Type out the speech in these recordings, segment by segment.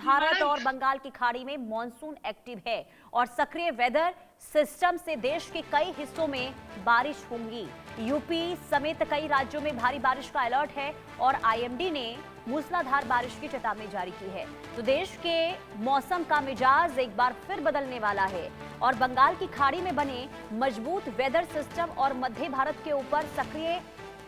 भारत और बंगाल की खाड़ी में मॉनसून एक्टिव है और सक्रिय वेदर सिस्टम से देश के कई हिस्सों में बारिश होगी। यूपी समेत कई राज्यों में भारी बारिश का अलर्ट है और आईएमडी ने मूसलाधार बारिश की चेतावनी जारी की है। तो देश के मौसम का मिजाज एक बार फिर बदलने वाला है और बंगाल की खाड़ी में बने मजबूत वेदर सिस्टम और मध्य भारत के ऊपर सक्रिय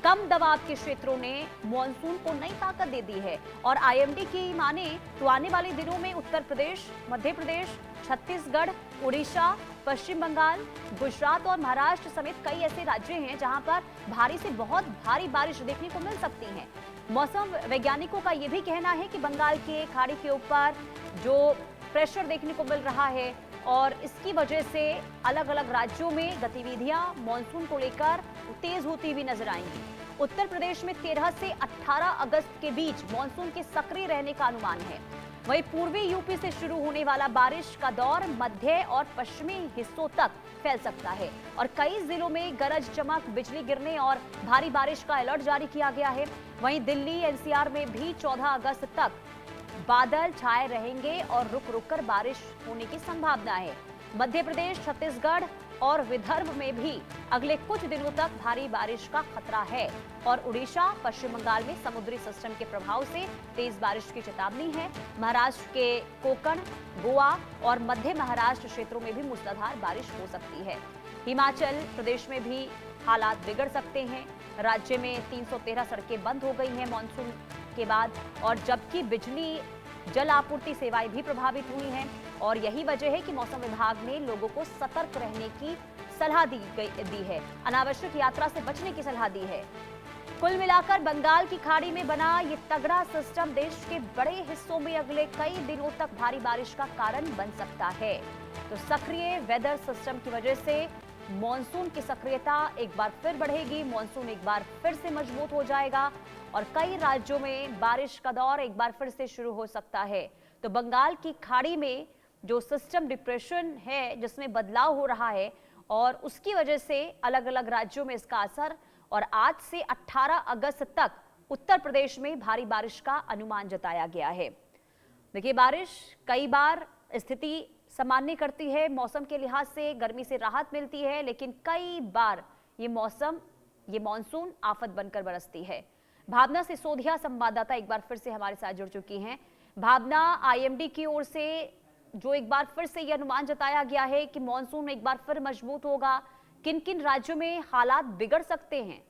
कम दबाव के क्षेत्रों ने मॉनसून को नई ताकत दे दी है। और आईएमडी की माने तो आने वाले दिनों में उत्तर प्रदेश, मध्य प्रदेश, छत्तीसगढ़, उड़ीसा, पश्चिम बंगाल, गुजरात और महाराष्ट्र समेत कई ऐसे राज्य हैं जहां पर भारी से बहुत भारी बारिश देखने को मिल सकती है। मौसम वैज्ञानिकों का यह भी कहना है कि बंगाल के खाड़ी के ऊपर जो प्रेशर देखने को मिल रहा है और इसकी वजह से अलग अलग राज्यों में गतिविधियां मॉनसून को लेकर तेज होती हुई नजर आएंगी। उत्तर प्रदेश में 13 से 18 अगस्त के बीच मॉनसून के सक्रिय रहने का अनुमान है। वहीं पूर्वी यूपी से शुरू होने वाला बारिश का दौर मध्य और पश्चिमी हिस्सों तक फैल सकता है और कई जिलों में गरज चमक, बिजली गिरने और भारी बारिश का अलर्ट जारी किया गया है। वहीं दिल्ली एनसीआर में भी 14 अगस्त तक बादल छाए रहेंगे और रुक रुक कर बारिश होने की संभावना है। मध्य प्रदेश, छत्तीसगढ़ और विदर्भ में भी अगले कुछ दिनों तक भारी बारिश का खतरा है और उड़ीसा, पश्चिम बंगाल में समुद्री सिस्टम के प्रभाव से तेज बारिश की चेतावनी है। महाराष्ट्र के कोंकण, गोवा और मध्य महाराष्ट्र क्षेत्रों में भी मूसलाधार बारिश हो सकती है। हिमाचल प्रदेश में भी हालात बिगड़ सकते हैं। राज्य में 313 सड़कें बंद हो गई हैं मॉनसून के बाद और जबकि बिजली, जल आपूर्ति सेवाएं भी प्रभावित हुई हैं और यही वजह है कि मौसम विभाग ने लोगों को सतर्क रहने की सलाह दी है, अनावश्यक यात्रा से बचने की सलाह दी है। कुल मिलाकर बंगाल की खाड़ी में बना ये तगड़ा सिस्टम देश के बड़े हिस्सों में अगले कई दिनों तक भारी बारिश का कारण बन सकता है। तो सक्रिय वेदर सिस्टम की वजह से मॉनसून की सक्रियता एक बार फिर बढ़ेगी, मॉनसून एक बार फिर से मजबूत हो जाएगा और कई राज्यों में बारिश का दौर एक बार फिर से शुरू हो सकता है। तो बंगाल की खाड़ी में जो सिस्टम डिप्रेशन है जिसमें बदलाव हो रहा है और उसकी वजह से अलग अलग राज्यों में इसका असर और आज से 18 अगस्त तक उत्तर प्रदेश में भारी बारिश का अनुमान जताया गया है। देखिए, बारिश कई बार स्थिति सामान्य करती है, मौसम के लिहाज से गर्मी से राहत मिलती है, लेकिन कई बार ये मॉनसून आफत बनकर बरसती है। भावना सिसोदिया संवाददाता एक बार फिर से हमारे साथ जुड़ चुकी हैं। भावना, आईएमडी की ओर से जो एक बार फिर से ये अनुमान जताया गया है कि मॉनसून एक बार फिर मजबूत होगा, किन किन राज्यों में हालात बिगड़ सकते हैं?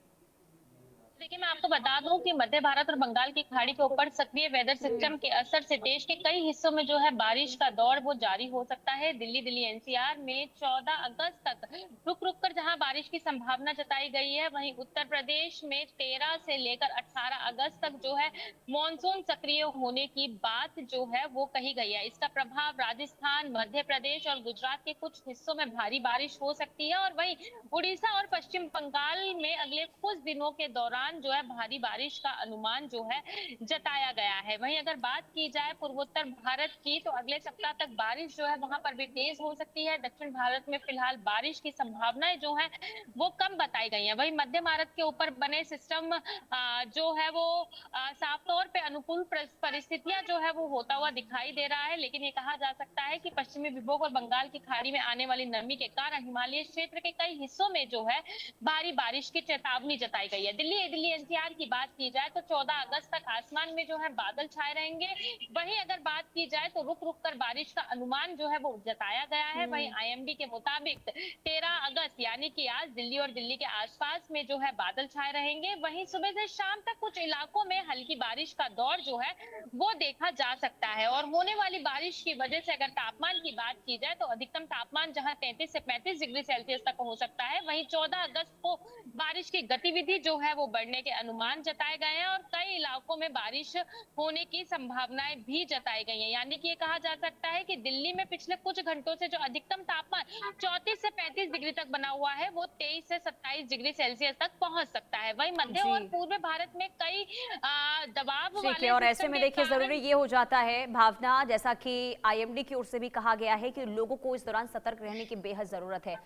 देखिए, मैं आपको बता दूं कि मध्य भारत और बंगाल की खाड़ी के ऊपर सक्रिय वेदर सिस्टम के असर से देश के कई हिस्सों में जो है बारिश का दौर वो जारी हो सकता है। दिल्ली एनसीआर में 14 अगस्त तक रुक रुक कर जहां बारिश की संभावना जताई गई है, वहीं उत्तर प्रदेश में 13 से लेकर 18 अगस्त तक जो है मानसून सक्रिय होने की बात जो है वो कही गई है। इसका प्रभाव राजस्थान, मध्य प्रदेश और गुजरात के कुछ हिस्सों में भारी बारिश हो सकती है और वहीं उड़ीसा और पश्चिम बंगाल में अगले कुछ दिनों के दौरान जो है भारी बारिश का अनुमान जो है जताया गया है। वहीं अगर बात की जाए पूर्वोत्तर भारत की, तो अगले सप्ताह तक बारिश जो है वहां पर भी तेज हो सकती है। दक्षिण भारत में फिलहाल बारिश की संभावनाएं जो है वो कम बताई गई हैं। वहीं मध्य भारत के ऊपर बने सिस्टम जो है वो साफ तौर पे अनुकूल परिस्थितियां जो है वो होता हुआ दिखाई दे रहा है, लेकिन ये कहा जा सकता है कि पश्चिमी विक्षोभ और बंगाल की खाड़ी में आने वाली नमी के कारण हिमालय क्षेत्र के कई हिस्सों में जो है भारी बारिश की चेतावनी जताई गई है। दिल्ली एनसीआर की बात की जाए तो 14 अगस्त तक आसमान में जो है बादल छाए रहेंगे। वहीं अगर बात की जाए तो रुक रुक कर बारिश का अनुमान जो है वो जताया गया है। वहीं आईएमडी के मुताबिक 13 अगस्त यानी कि आज दिल्ली और दिल्ली के आसपास में जो है बादल छाए रहेंगे। वहीं सुबह से शाम तक कुछ इलाकों में हल्की बारिश का दौर जो है वो देखा जा सकता है और होने वाली बारिश की वजह से अगर तापमान की बात की जाए तो अधिकतम तापमान जहां 33 से 35 डिग्री सेल्सियस तक हो सकता है, वहीं 14 अगस्त को बारिश की गतिविधि जो है वो बढ़ने के अनुमान जताए गए हैं और कई इलाकों में बारिश होने की संभावनाएं भी जताई गई हैं। यानी कि ये कहा जा सकता है कि दिल्ली में पिछले कुछ घंटों से जो अधिकतम तापमान 34 से 35 डिग्री तक बना हुआ है वो 23 से 27 डिग्री सेल्सियस तक पहुंच सकता है। वहीं मध्य और पूर्व भारत में कई दबाव वाले और ऐसे में देखिए जरूरी ये हो जाता है भावना, जैसा कि आईएमडी की ओर से भी कहा गया है कि लोगों को इस दौरान सतर्क रहने की बेहद जरूरत है।